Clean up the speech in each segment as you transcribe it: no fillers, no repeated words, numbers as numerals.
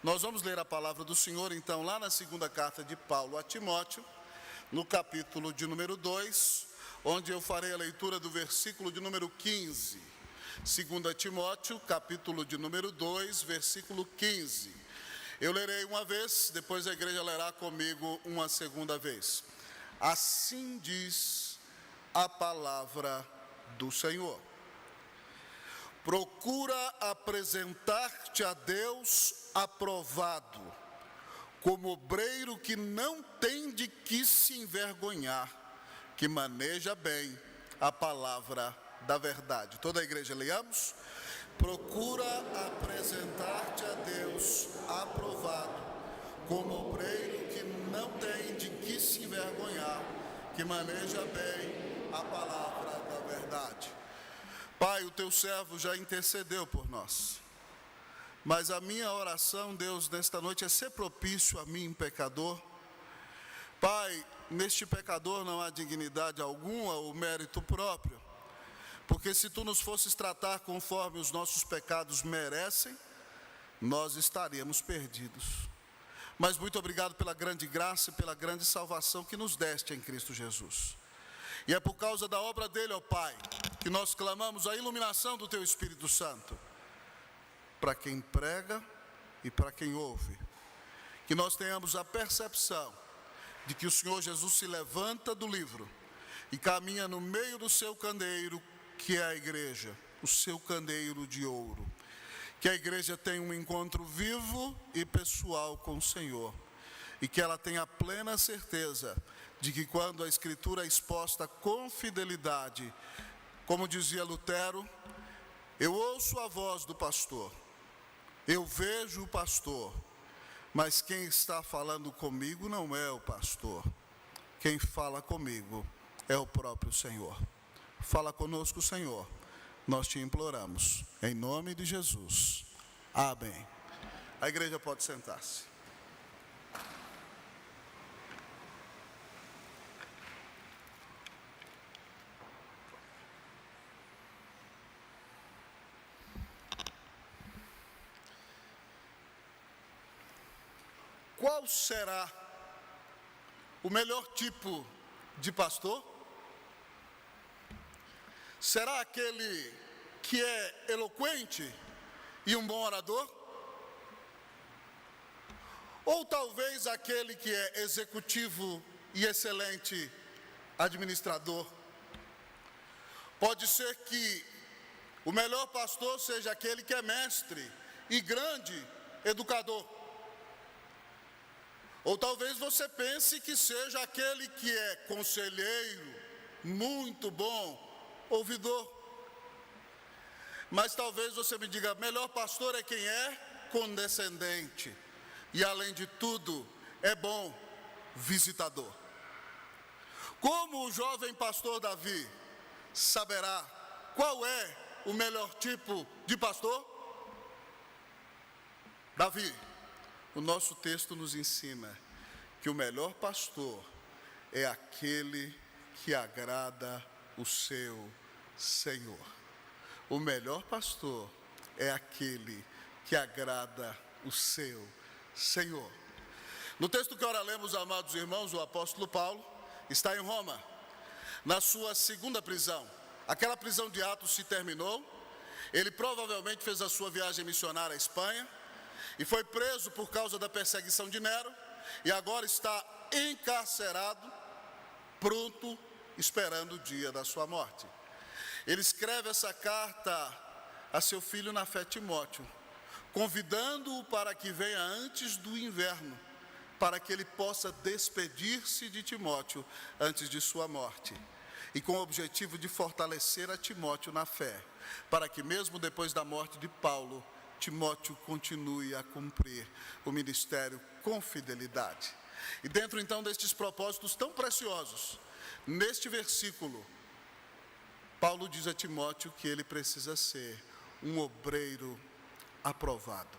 Nós vamos ler a palavra do Senhor, então, lá na segunda carta de Paulo a Timóteo, no capítulo de número 2, onde eu farei a leitura do versículo de número 15. 2 Timóteo, capítulo de número 2, versículo 15. Eu lerei uma vez, depois a igreja lerá comigo uma segunda vez. Assim diz a palavra do Senhor. Procura apresentar-te a Deus aprovado, como obreiro que não tem de que se envergonhar, que maneja bem a palavra da verdade. Toda a igreja, leamos. Procura apresentar-te a Deus aprovado, como obreiro que não tem de que se envergonhar, que maneja bem a palavra da verdade. Pai, o teu servo já intercedeu por nós, mas a minha oração, Deus, nesta noite é ser propício a mim, pecador. Pai, neste pecador não há dignidade alguma ou mérito próprio, porque se tu nos fosses tratar conforme os nossos pecados merecem, nós estaríamos perdidos. Mas muito obrigado pela grande graça e pela grande salvação que nos deste em Cristo Jesus. E é por causa da obra dele, ó Pai, que nós clamamos a iluminação do teu Espírito Santo, para quem prega e para quem ouve. Que nós tenhamos a percepção de que o Senhor Jesus se levanta do livro e caminha no meio do seu candeeiro, que é a igreja, o seu candeeiro de ouro. Que a igreja tenha um encontro vivo e pessoal com o Senhor, e que ela tenha plena certeza de que quando a Escritura é exposta com fidelidade, como dizia Lutero, eu ouço a voz do pastor, eu vejo o pastor, mas quem está falando comigo não é o pastor, quem fala comigo é o próprio Senhor. Fala conosco, Senhor, nós te imploramos, em nome de Jesus, amém. A igreja pode sentar-se. Qual será o melhor tipo de pastor? Será aquele que é eloquente e um bom orador? Ou talvez aquele que é executivo e excelente administrador? Pode ser que o melhor pastor seja aquele que é mestre e grande educador. Ou talvez você pense que seja aquele que é conselheiro, muito bom, ouvidor. Mas talvez você me diga, melhor pastor é quem é condescendente e além de tudo é bom visitador. Como o jovem pastor Davi saberá qual é o melhor tipo de pastor? Davi, o nosso texto nos ensina que o melhor pastor é aquele que agrada o seu Senhor. O melhor pastor é aquele que agrada o seu Senhor. No texto que ora lemos, amados irmãos, o apóstolo Paulo está em Roma, na sua segunda prisão. Aquela prisão de Atos se terminou, ele provavelmente fez a sua viagem missionária à Espanha, e foi preso por causa da perseguição de Nero, e agora está encarcerado, pronto, esperando o dia da sua morte. Ele escreve essa carta a seu filho na fé, Timóteo, convidando-o para que venha antes do inverno, para que ele possa despedir-se de Timóteo antes de sua morte, e com o objetivo de fortalecer a Timóteo na fé, para que mesmo depois da morte de Paulo, Timóteo continue a cumprir o ministério com fidelidade. E dentro então destes propósitos tão preciosos, neste versículo, Paulo diz a Timóteo que ele precisa ser um obreiro aprovado.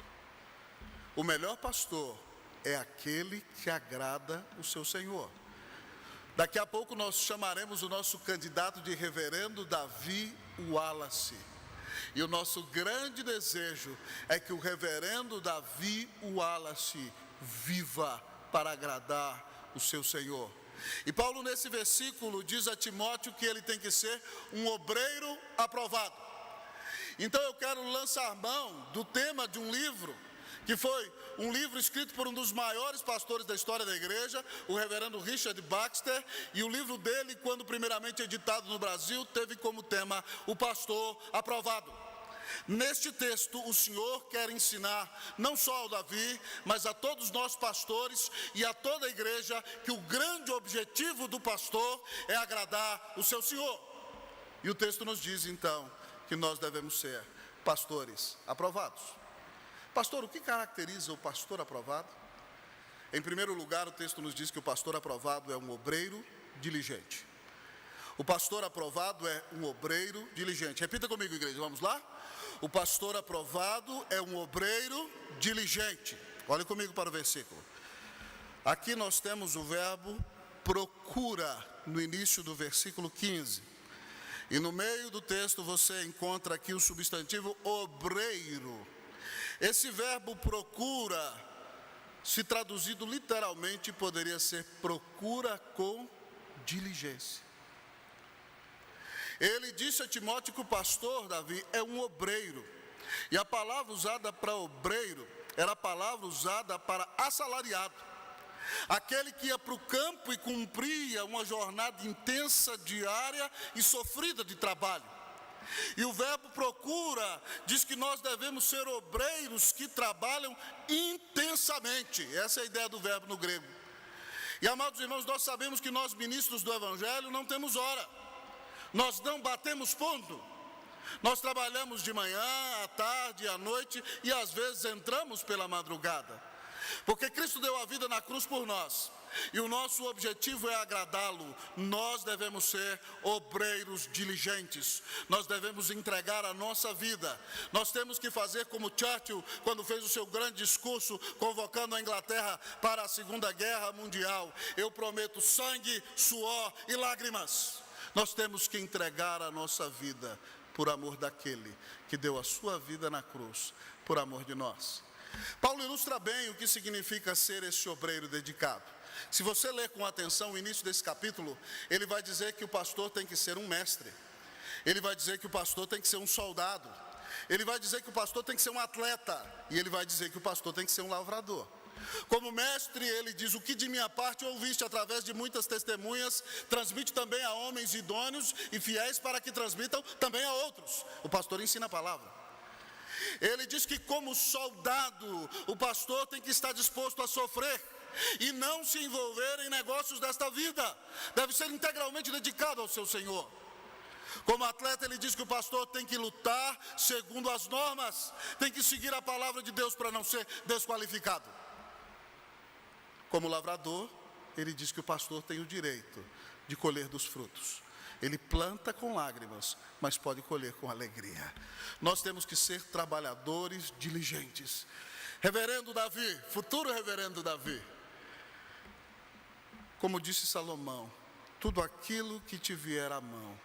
O melhor pastor é aquele que agrada o seu Senhor. Daqui a pouco nós chamaremos o nosso candidato de reverendo Davi Wallace. E o nosso grande desejo é que o reverendo Davi Wallace viva para agradar o seu Senhor. E Paulo, nesse versículo, diz a Timóteo que ele tem que ser um obreiro aprovado. Então eu quero lançar mão do tema de um livro, que foi um livro escrito por um dos maiores pastores da história da igreja, o reverendo Richard Baxter, e o livro dele, quando primeiramente editado no Brasil, teve como tema o pastor aprovado. Neste texto, o Senhor quer ensinar, não só ao Davi, mas a todos nós pastores e a toda a igreja, que o grande objetivo do pastor é agradar o seu Senhor. E o texto nos diz, então, que nós devemos ser pastores aprovados. Pastor, o que caracteriza o pastor aprovado? Em primeiro lugar, o texto nos diz que o pastor aprovado é um obreiro diligente. O pastor aprovado é um obreiro diligente. Repita comigo, igreja, vamos lá? O pastor aprovado é um obreiro diligente. Olhe comigo para o versículo. Aqui nós temos o verbo procura no início do versículo 15. E no meio do texto você encontra aqui o substantivo obreiro. Esse verbo procura, se traduzido literalmente, poderia ser procura com diligência. Ele disse a Timóteo que o pastor Davi é um obreiro. E a palavra usada para obreiro era a palavra usada para assalariado. Aquele que ia para o campo e cumpria uma jornada intensa, diária e sofrida de trabalho. E o verbo procura diz que nós devemos ser obreiros que trabalham intensamente. Essa é a ideia do verbo no grego. E amados irmãos, nós sabemos que nós ministros do Evangelho não temos hora. Nós não batemos ponto. Nós trabalhamos de manhã, à tarde, à noite e às vezes entramos pela madrugada. Porque Cristo deu a vida na cruz por nós. E o nosso objetivo é agradá-lo. Nós devemos ser obreiros diligentes. Nós devemos entregar a nossa vida. Nós temos que fazer como Churchill, quando fez o seu grande discurso, convocando a Inglaterra para a Segunda Guerra Mundial. Eu prometo sangue, suor e lágrimas. Nós temos que entregar a nossa vida por amor daquele que deu a sua vida na cruz, por amor de nós. Paulo ilustra bem o que significa ser esse obreiro dedicado. Se você ler com atenção o início desse capítulo, ele vai dizer que o pastor tem que ser um mestre. Ele vai dizer que o pastor tem que ser um soldado. Ele vai dizer que o pastor tem que ser um atleta. E ele vai dizer que o pastor tem que ser um lavrador. Como mestre, ele diz: o que de minha parte ouviste através de muitas testemunhas, transmite também a homens idôneos e fiéis para que transmitam também a outros. O pastor ensina a palavra. Ele diz que como soldado, o pastor tem que estar disposto a sofrer e não se envolver em negócios desta vida. Deve ser integralmente dedicado ao seu Senhor. Como atleta, ele diz que o pastor tem que lutar segundo as normas, tem que seguir a palavra de Deus para não ser desqualificado. Como lavrador, ele diz que o pastor tem o direito de colher dos frutos. Ele planta com lágrimas, mas pode colher com alegria. Nós temos que ser trabalhadores diligentes. Reverendo Davi, futuro reverendo Davi, como disse Salomão: tudo aquilo que te vier à mão,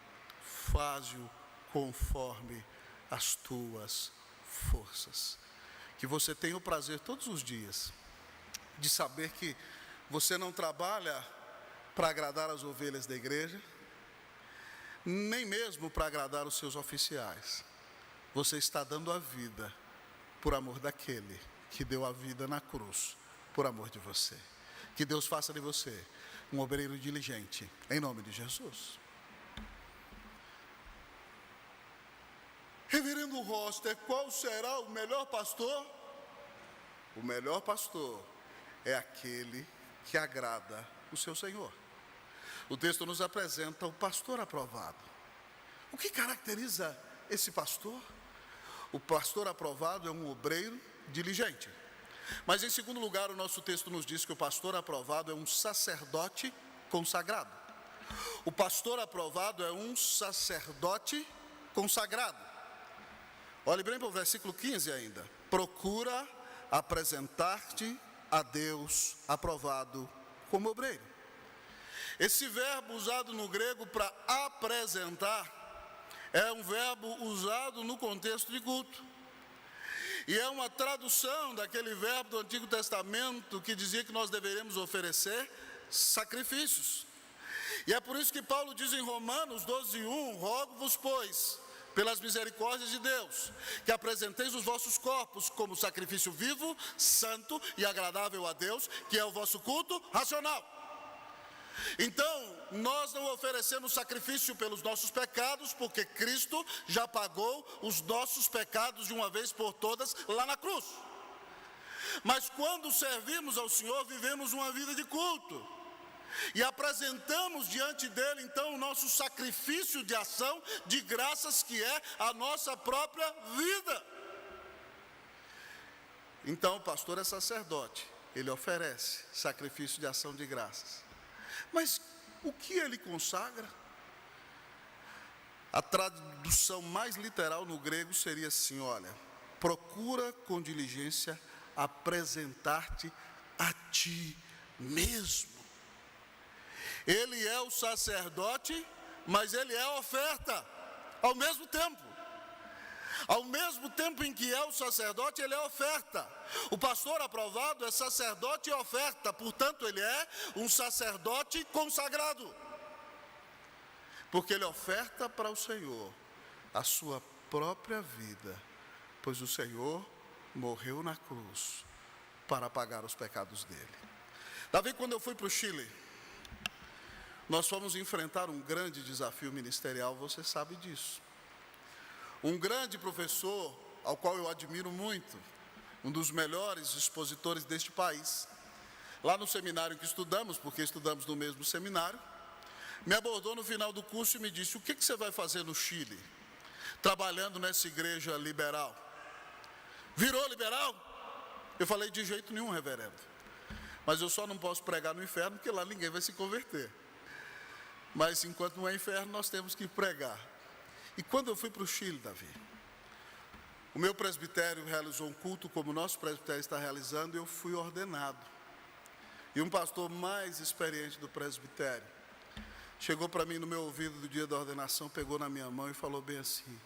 faze-o conforme as tuas forças. Que você tenha o prazer todos os dias de saber que você não trabalha para agradar as ovelhas da igreja, nem mesmo para agradar os seus oficiais. Você está dando a vida por amor daquele que deu a vida na cruz, por amor de você. Que Deus faça de você um obreiro diligente, em nome de Jesus. Reverendo Roster, qual será o melhor pastor? O melhor pastor é aquele que agrada o seu Senhor. O texto nos apresenta o pastor aprovado. O que caracteriza esse pastor? O pastor aprovado é um obreiro diligente. Mas em segundo lugar, o nosso texto nos diz que o pastor aprovado é um sacerdote consagrado. O pastor aprovado é um sacerdote consagrado. Olhe bem para o versículo 15 ainda. Procura apresentar-te a Deus aprovado como obreiro. Esse verbo usado no grego para apresentar É um verbo usado no contexto de culto. E é uma tradução daquele verbo do Antigo Testamento que dizia que nós deveríamos oferecer sacrifícios. E é por isso que Paulo diz em Romanos 12:1: rogo-vos, pois, pelas misericórdias de Deus, que apresenteis os vossos corpos como sacrifício vivo, santo e agradável a Deus, que é o vosso culto racional. Então, nós não oferecemos sacrifício pelos nossos pecados, porque Cristo já pagou os nossos pecados de uma vez por todas lá na cruz. Mas quando servimos ao Senhor, vivemos uma vida de culto. E apresentamos diante dele, então, o nosso sacrifício de ação de graças, que é a nossa própria vida. Então, o pastor é sacerdote, ele oferece sacrifício de ação de graças. Mas o que ele consagra? A tradução mais literal no grego seria assim: olha, procura com diligência apresentar-te a ti mesmo. Ele é o sacerdote, mas ele é a oferta ao mesmo tempo. Ao mesmo tempo em que é o sacerdote, ele é oferta. O pastor aprovado é sacerdote e oferta, portanto ele é um sacerdote consagrado. Porque ele oferta para o Senhor a sua própria vida, pois o Senhor morreu na cruz para pagar os pecados dele. Davi, quando eu fui para o Chile, nós fomos enfrentar um grande desafio ministerial, você sabe disso. Um grande professor, ao qual eu admiro muito, um dos melhores expositores deste país, lá no seminário que estudamos, porque estudamos no mesmo seminário, me abordou no final do curso e me disse: o que você vai fazer no Chile, trabalhando nessa igreja liberal? Virou liberal? Eu falei: de jeito nenhum, reverendo, mas eu só não posso pregar no inferno, porque lá ninguém vai se converter. Mas enquanto não é inferno, nós temos que pregar. E quando eu fui para o Chile, Davi, o meu presbitério realizou um culto como o nosso presbitério está realizando, e eu fui ordenado. E um pastor mais experiente do presbitério chegou para mim no meu ouvido do dia da ordenação, pegou na minha mão e falou bem assim: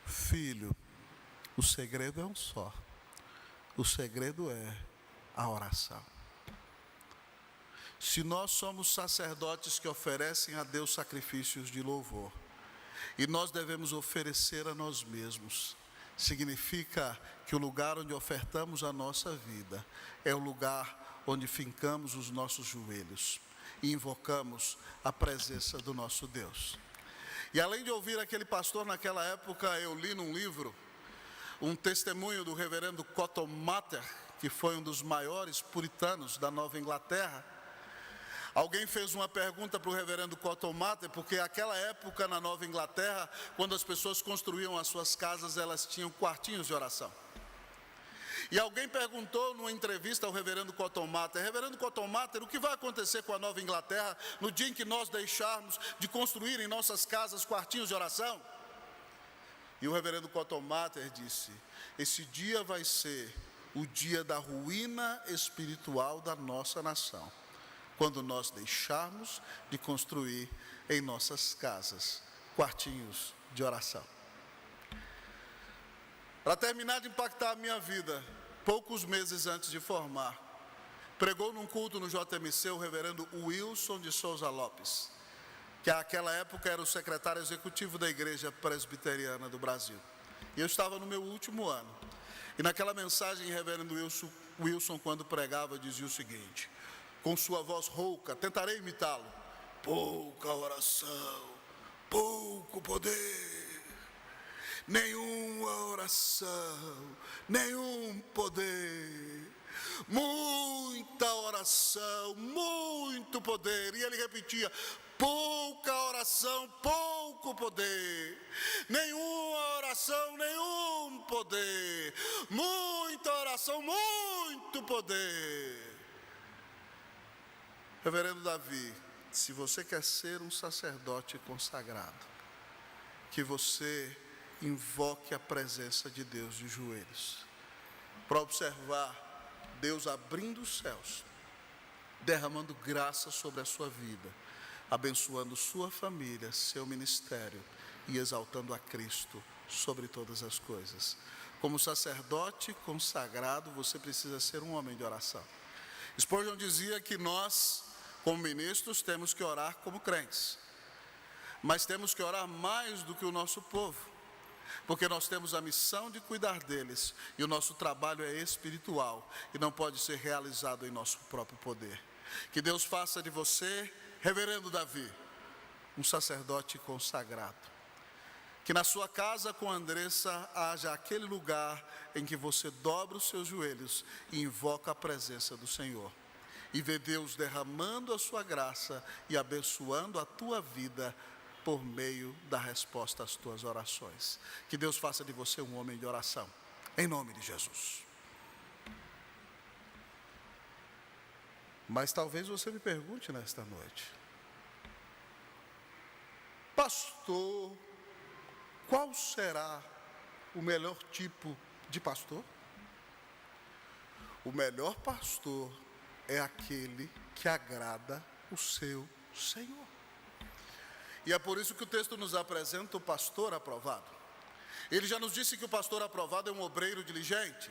filho, o segredo é um só. O segredo é a oração. Se nós somos sacerdotes que oferecem a Deus sacrifícios de louvor, e nós devemos oferecer a nós mesmos, significa que o lugar onde ofertamos a nossa vida é o lugar onde fincamos os nossos joelhos e invocamos a presença do nosso Deus. E além de ouvir aquele pastor naquela época, eu li num livro um testemunho do reverendo Cotton Mather, que foi um dos maiores puritanos da Nova Inglaterra. Alguém fez uma pergunta para o reverendo Cotton Mather, porque naquela época na Nova Inglaterra, quando as pessoas construíam as suas casas, elas tinham quartinhos de oração. E alguém perguntou numa entrevista ao reverendo Cotton Mather: reverendo Cotton Mather, o que vai acontecer com a Nova Inglaterra no dia em que nós deixarmos de construir em nossas casas quartinhos de oração? E o reverendo Cotton Mather disse: esse dia vai ser o dia da ruína espiritual da nossa nação, quando nós deixarmos de construir em nossas casas quartinhos de oração. Para terminar de impactar a minha vida, poucos meses antes de formar, pregou num culto no JMC o reverendo Wilson de Souza Lopes, que naquela época era o secretário executivo da Igreja Presbiteriana do Brasil. E eu estava no meu último ano. E naquela mensagem, o reverendo Wilson, quando pregava, dizia o seguinte, com sua voz rouca, tentarei imitá-lo: pouca oração, pouco poder, nenhuma oração, nenhum poder, muita oração, muito poder. E ele repetia: pouca oração, pouco poder, nenhuma oração, nenhum poder, muita oração, muito poder. Reverendo Davi, se você quer ser um sacerdote consagrado, que você invoque a presença de Deus de joelhos, para observar Deus abrindo os céus, derramando graça sobre a sua vida, abençoando sua família, seu ministério e exaltando a Cristo sobre todas as coisas. Como sacerdote consagrado, você precisa ser um homem de oração. Spurgeon dizia que nós, como ministros, temos que orar como crentes. Mas temos que orar mais do que o nosso povo, porque nós temos a missão de cuidar deles, e o nosso trabalho é espiritual, e não pode ser realizado em nosso próprio poder. Que Deus faça de você, reverendo Davi, um sacerdote consagrado. Que na sua casa com Andressa haja aquele lugar em que você dobra os seus joelhos e invoca a presença do Senhor. E vê Deus derramando a sua graça e abençoando a tua vida por meio da resposta às tuas orações. Que Deus faça de você um homem de oração. Em nome de Jesus. Mas talvez você me pergunte nesta noite: pastor, qual será o melhor tipo de pastor? O melhor pastor é aquele que agrada o seu Senhor. E é por isso que o texto nos apresenta o pastor aprovado. Ele já nos disse que o pastor aprovado é um obreiro diligente.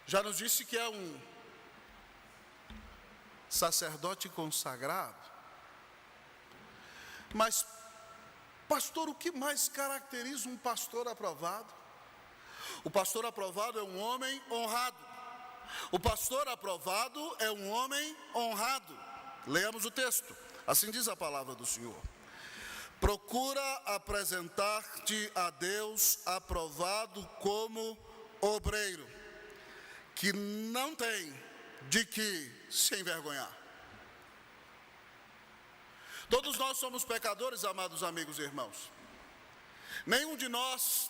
Já nos disse que é um sacerdote consagrado. Mas, pastor, o que mais caracteriza um pastor aprovado? O pastor aprovado é um homem honrado. O pastor aprovado é um homem honrado. Leamos o texto. Assim diz a palavra do Senhor. Procura apresentar-te a Deus aprovado como obreiro, que não tem de que se envergonhar. Todos nós somos pecadores, amados amigos e irmãos. Nenhum de nós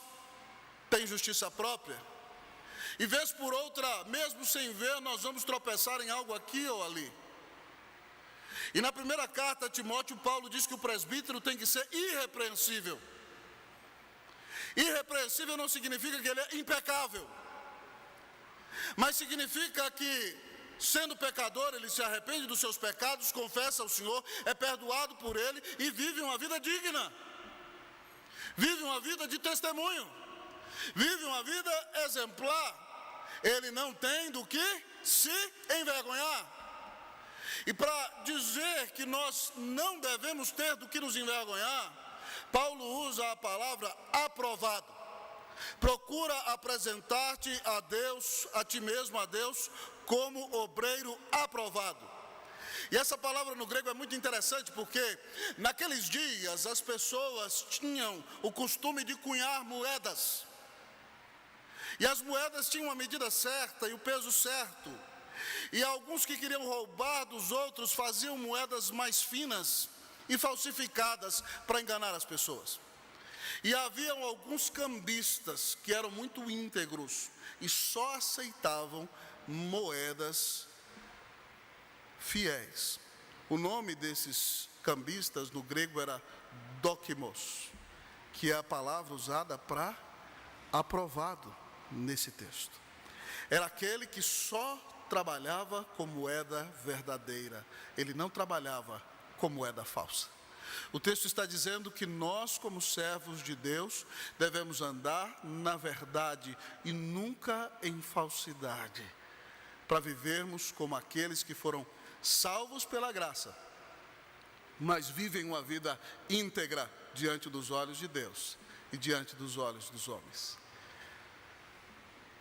tem justiça própria. E vez por outra, mesmo sem ver, nós vamos tropeçar em algo aqui ou ali. E na primeira carta a Timóteo, Paulo diz que o presbítero tem que ser irrepreensível. Irrepreensível não significa que ele é impecável, mas significa que, sendo pecador, ele se arrepende dos seus pecados, confessa ao Senhor, é perdoado por Ele e vive uma vida digna. Vive uma vida de testemunho. Vive uma vida exemplar. Ele não tem do que se envergonhar. E para dizer que nós não devemos ter do que nos envergonhar, Paulo usa a palavra aprovado. Procura apresentar-te a Deus, a ti mesmo, a Deus, como obreiro aprovado. E essa palavra no grego é muito interessante, porque naqueles dias as pessoas tinham o costume de cunhar moedas. E as moedas tinham a medida certa e o peso certo. E alguns que queriam roubar dos outros faziam moedas mais finas e falsificadas para enganar as pessoas. E haviam alguns cambistas que eram muito íntegros e só aceitavam moedas fiéis. O nome desses cambistas no grego era dokimos, que é a palavra usada para aprovado nesse texto. Era aquele que só trabalhava com moeda verdadeira, ele não trabalhava com moeda falsa. O texto está dizendo que nós, como servos de Deus, devemos andar na verdade e nunca em falsidade, para vivermos como aqueles que foram salvos pela graça, mas vivem uma vida íntegra diante dos olhos de Deus e diante dos olhos dos homens.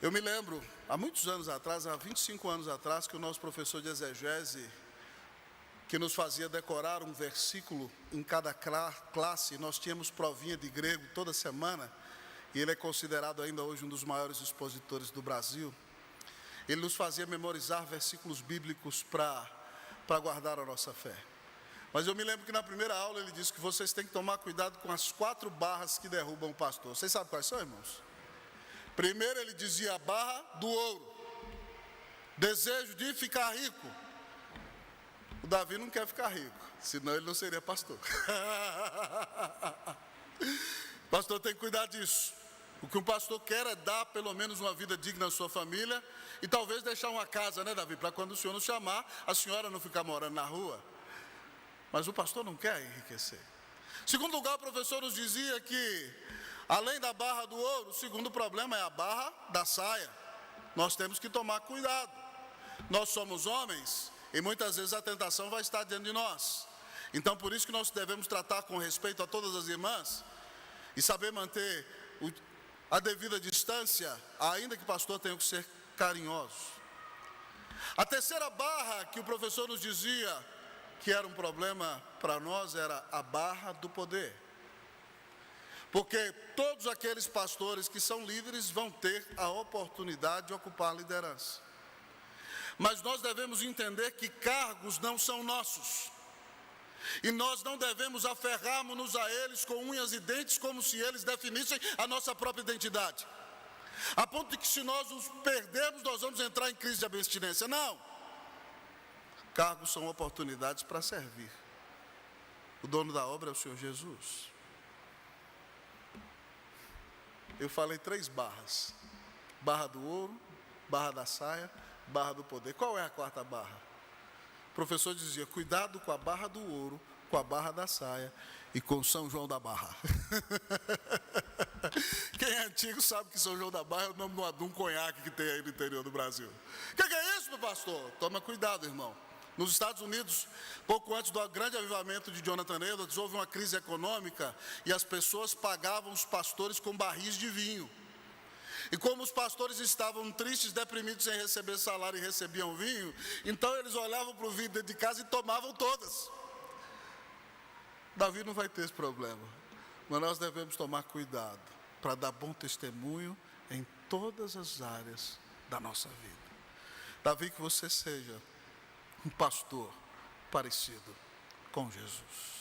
Eu me lembro, há muitos anos atrás, há 25 anos atrás, que o nosso professor de exegese, que nos fazia decorar um versículo em cada classe, nós tínhamos provinha de grego toda semana, e ele é considerado ainda hoje um dos maiores expositores do Brasil. Ele nos fazia memorizar versículos bíblicos para guardar a nossa fé. Mas eu me lembro que na primeira aula ele disse que vocês têm que tomar cuidado com as 4 barras que derrubam o pastor. Vocês sabem quais são, irmãos? Primeiro ele dizia a barra do ouro, desejo de ficar rico. O Davi não quer ficar rico, senão ele não seria pastor. Pastor tem que cuidar disso. O que um pastor quer é dar pelo menos uma vida digna à sua família e talvez deixar uma casa, né, Davi? Para quando o senhor nos chamar, a senhora não ficar morando na rua. Mas o pastor não quer enriquecer. Segundo lugar, o professor nos dizia que, além da barra do ouro, o segundo problema é a barra da saia. Nós temos que tomar cuidado. Nós somos homens e muitas vezes a tentação vai estar diante de nós. Então, por isso que nós devemos tratar com respeito a todas as irmãs e saber manter a devida distância, ainda que o pastor tenha que ser carinhoso. A terceira barra que o professor nos dizia que era um problema para nós era a barra do poder. Porque todos aqueles pastores que são líderes vão ter a oportunidade de ocupar a liderança. Mas nós devemos entender que cargos não são nossos. E nós não devemos aferrarmos-nos a eles com unhas e dentes como se eles definissem a nossa própria identidade. A ponto de que se nós os perdermos, nós vamos entrar em crise de abstinência. Não. Cargos são oportunidades para servir. O dono da obra é o Senhor Jesus. Eu falei 3 barras. Barra do ouro, barra da saia, barra do poder. Qual é a 4ª barra? O professor dizia, cuidado com a barra do ouro, com a barra da saia e com São João da Barra. Quem é antigo sabe que São João da Barra é o nome de um conhaque que tem aí no interior do Brasil. O que é isso, meu pastor? Toma cuidado, irmão. Nos Estados Unidos, pouco antes do grande avivamento de Jonathan Edwards, houve uma crise econômica e as pessoas pagavam os pastores com barris de vinho. E como os pastores estavam tristes, deprimidos, sem receber salário e recebiam vinho, então eles olhavam para o vinho dentro de casa e tomavam todas. Davi não vai ter esse problema, mas nós devemos tomar cuidado para dar bom testemunho em todas as áreas da nossa vida. Davi, que você seja um pastor parecido com Jesus.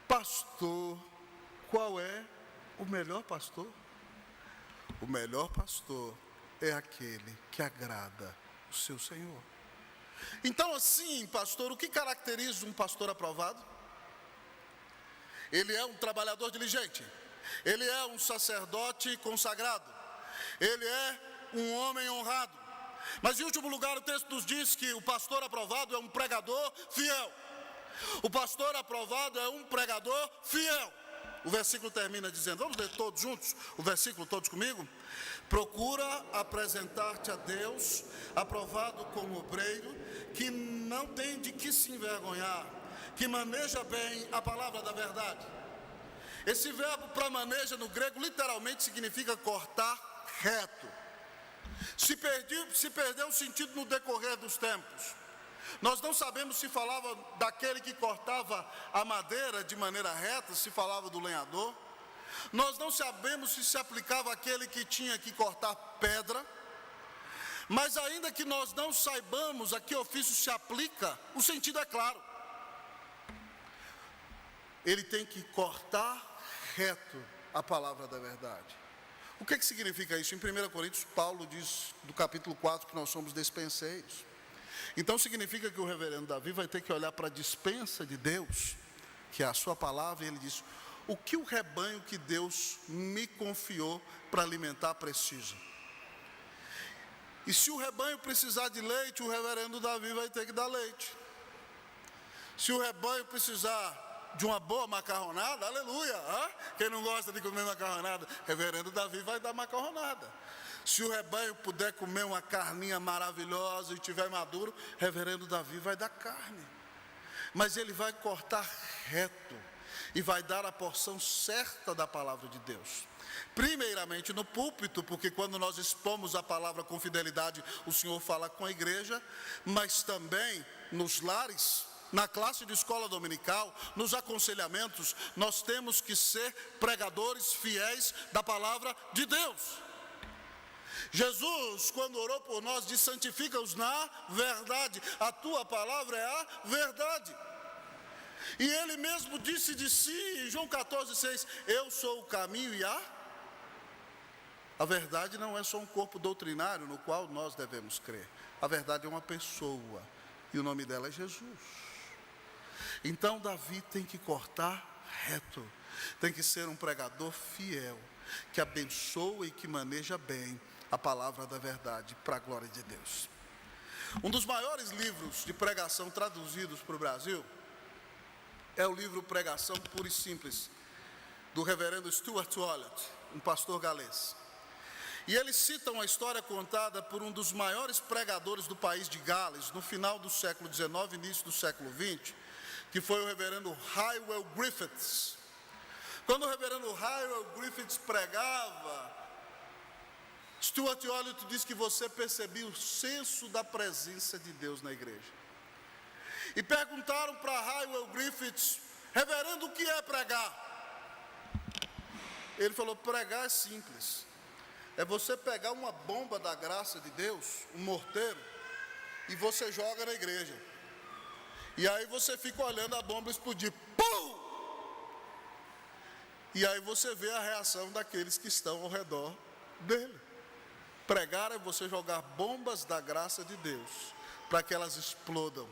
Pastor, qual é o melhor pastor? O melhor pastor é aquele que agrada o seu Senhor. Então, assim, pastor, o que caracteriza um pastor aprovado? Ele é um trabalhador diligente. Ele é um sacerdote consagrado. Ele é um homem honrado. Mas, em último lugar, o texto nos diz que o pastor aprovado é um pregador fiel. O pastor aprovado é um pregador fiel. O versículo termina dizendo, vamos ler todos juntos, o versículo todos comigo? Procura apresentar-te a Deus, aprovado como obreiro, que não tem de que se envergonhar, que maneja bem a palavra da verdade. Esse verbo para maneja no grego literalmente significa cortar reto. Se perdeu o sentido no decorrer dos tempos. Nós não sabemos se falava daquele que cortava a madeira de maneira reta, se falava do lenhador. Nós não sabemos se aplicava àquele que tinha que cortar pedra. Mas ainda que nós não saibamos a que ofício se aplica, o sentido é claro. Ele tem que cortar reto a palavra da verdade. O que significa isso? Em 1 Coríntios, Paulo diz, do capítulo 4, que nós somos despenseiros. Então significa que o reverendo Davi vai ter que olhar para a dispensa de Deus, que é a sua palavra, e ele diz, o que o rebanho que Deus me confiou para alimentar precisa? E se o rebanho precisar de leite, o reverendo Davi vai ter que dar leite. Se o rebanho precisar de uma boa macarronada, aleluia, quem não gosta de comer macarronada, reverendo Davi vai dar macarronada. Se o rebanho puder comer uma carninha maravilhosa e estiver maduro, reverendo Davi vai dar carne. Mas ele vai cortar reto e vai dar a porção certa da palavra de Deus. Primeiramente no púlpito, porque quando nós expomos a palavra com fidelidade, o Senhor fala com a igreja, mas também nos lares, na classe de escola dominical, nos aconselhamentos, nós temos que ser pregadores fiéis da palavra de Deus. Jesus, quando orou por nós, disse, santifica-os na verdade, a tua palavra é a verdade. E ele mesmo disse de si, em João 14,6, eu sou o caminho e a verdade não é só um corpo doutrinário no qual nós devemos crer. A verdade é uma pessoa, e o nome dela é Jesus. Então Davi tem que cortar reto, tem que ser um pregador fiel, que abençoa e que maneja bem a palavra da verdade, para a glória de Deus. Um dos maiores livros de pregação traduzidos para o Brasil é o livro Pregação Pura e Simples, do reverendo Stuart Wallet, um pastor galês. E ele cita uma história contada por um dos maiores pregadores do país de Gales, no final do século XIX, início do século XX, que foi o reverendo Hywel Griffiths. Quando o reverendo Hywel Griffiths pregava, Stuart Wallet diz que você percebia o senso da presença de Deus na igreja. E perguntaram para Hywel Griffiths: reverendo, o que é pregar? Ele falou: pregar é simples. É você pegar uma bomba da graça de Deus, um morteiro, e você joga na igreja. E aí você fica olhando a bomba explodir. Pum! E aí você vê a reação daqueles que estão ao redor dele. Pregar é você jogar bombas da graça de Deus, para que elas explodam.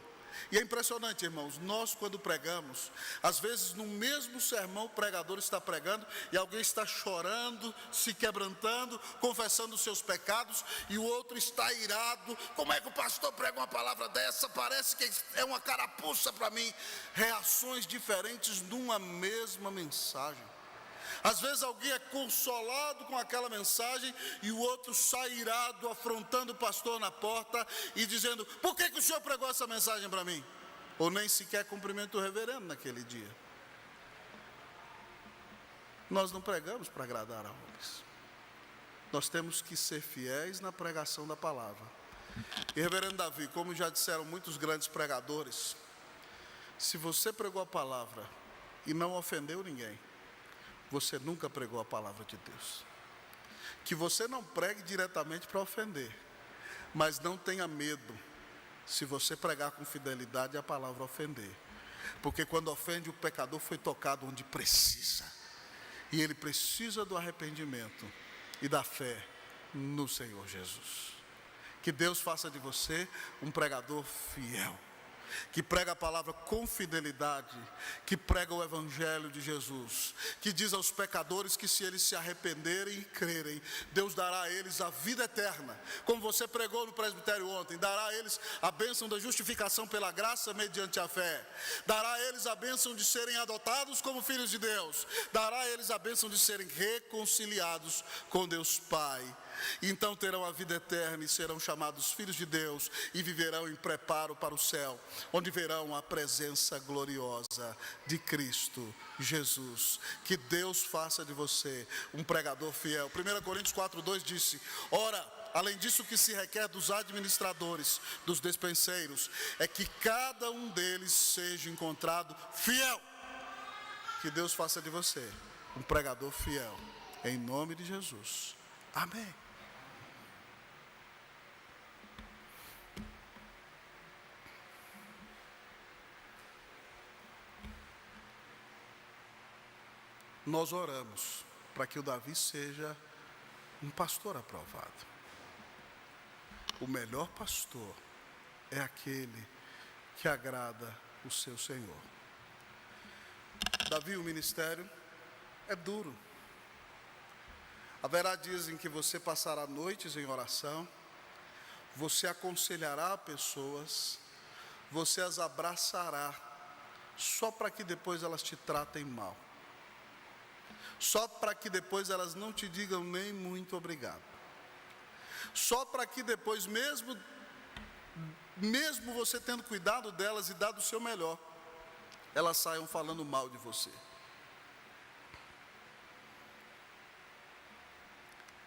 E é impressionante, irmãos, nós quando pregamos, às vezes no mesmo sermão o pregador está pregando e alguém está chorando, se quebrantando, confessando os seus pecados, e o outro está irado. Como é que o pastor prega uma palavra dessa? Parece que é uma carapuça para mim. Reações diferentes numa mesma mensagem. Às vezes alguém é consolado com aquela mensagem e o outro sai irado, afrontando o pastor na porta e dizendo: por que o senhor pregou essa mensagem para mim? Ou nem sequer cumprimenta o reverendo naquele dia. Nós não pregamos para agradar a homens. Nós temos que ser fiéis na pregação da palavra. E reverendo Davi, como já disseram muitos grandes pregadores, se você pregou a palavra e não ofendeu ninguém, você nunca pregou a palavra de Deus. Que você não pregue diretamente para ofender, mas não tenha medo se você pregar com fidelidade a palavra ofender, porque quando ofende, o pecador foi tocado onde precisa, e ele precisa do arrependimento e da fé no Senhor Jesus. Que Deus faça de você um pregador fiel, que prega a palavra com fidelidade, que prega o evangelho de Jesus, que diz aos pecadores que se eles se arrependerem e crerem, Deus dará a eles a vida eterna, como você pregou no presbitério ontem, dará a eles a bênção da justificação pela graça mediante a fé, dará a eles a bênção de serem adotados como filhos de Deus, dará a eles a bênção de serem reconciliados com Deus Pai. Então terão a vida eterna e serão chamados filhos de Deus e viverão em preparo para o céu, onde verão a presença gloriosa de Cristo Jesus. Que Deus faça de você um pregador fiel. 1 Coríntios 4:2 disse: ora, além disso, o que se requer dos administradores, dos despenseiros, é que cada um deles seja encontrado fiel. Que Deus faça de você um pregador fiel, em nome de Jesus. Amém. Nós oramos para que o Davi seja um pastor aprovado. O melhor pastor é aquele que agrada o seu Senhor. Davi, o ministério é duro. Haverá dias em que você passará noites em oração, você aconselhará pessoas, você as abraçará, só para que depois elas te tratem mal. Só para que depois elas não te digam nem muito obrigado. Só para que depois, mesmo você tendo cuidado delas e dado o seu melhor, elas saiam falando mal de você.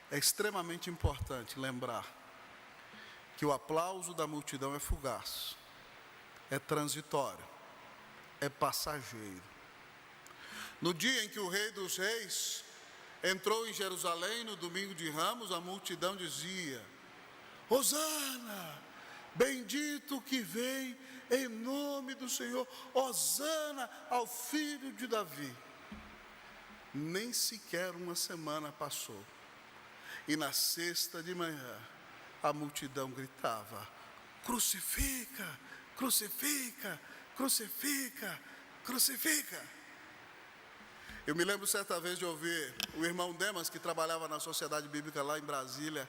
É extremamente importante lembrar que o aplauso da multidão é fugaz, é transitório, é passageiro. No dia em que o Rei dos Reis entrou em Jerusalém, no domingo de Ramos, a multidão dizia: Hosana, bendito que vem em nome do Senhor, Hosana ao filho de Davi. Nem sequer uma semana passou, e na sexta de manhã, a multidão gritava: crucifica, crucifica, crucifica, crucifica. Eu me lembro certa vez de ouvir o irmão Demas, que trabalhava na Sociedade Bíblica lá em Brasília,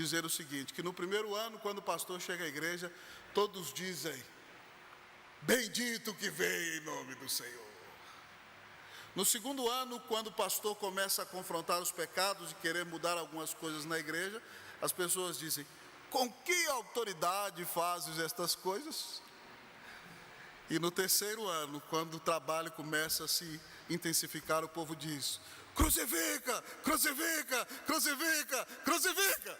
dizer o seguinte, que no primeiro ano, quando o pastor chega à igreja, todos dizem, bendito que vem em nome do Senhor. No segundo ano, quando o pastor começa a confrontar os pecados e querer mudar algumas coisas na igreja, as pessoas dizem, com que autoridade fazes estas coisas? E no terceiro ano, quando o trabalho começa a se intensificar, o povo diz, crucifica, crucifica, crucifica, crucifica.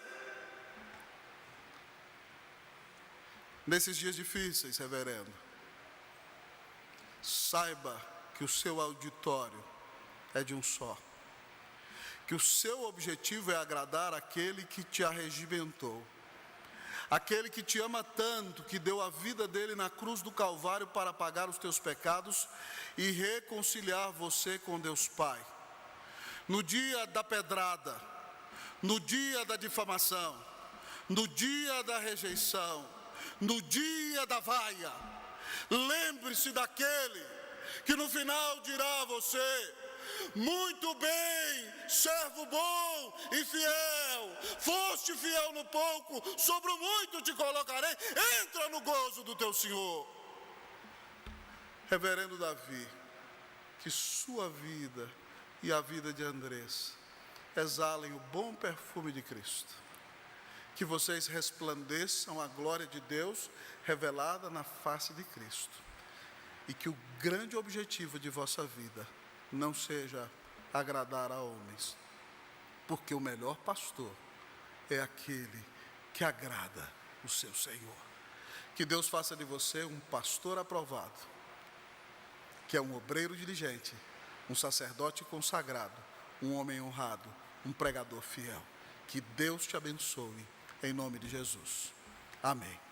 Nesses dias difíceis, reverendo, saiba que o seu auditório é de um só, que o seu objetivo é agradar aquele que te arregimentou, aquele que te ama tanto, que deu a vida dele na cruz do Calvário para pagar os teus pecados e reconciliar você com Deus Pai. No dia da pedrada, no dia da difamação, no dia da rejeição, no dia da vaia, lembre-se daquele que no final dirá a você, muito bem, servo bom e fiel, foste fiel no pouco, sobre o muito te colocarei, entra no gozo do teu Senhor. Reverendo Davi, que sua vida e a vida de Andrés exalem o bom perfume de Cristo, que vocês resplandeçam a glória de Deus revelada na face de Cristo, e que o grande objetivo de vossa vida não seja agradar a homens, porque o melhor pastor é aquele que agrada o seu Senhor. Que Deus faça de você um pastor aprovado, que é um obreiro diligente, um sacerdote consagrado, um homem honrado, um pregador fiel. Que Deus te abençoe, em nome de Jesus. Amém.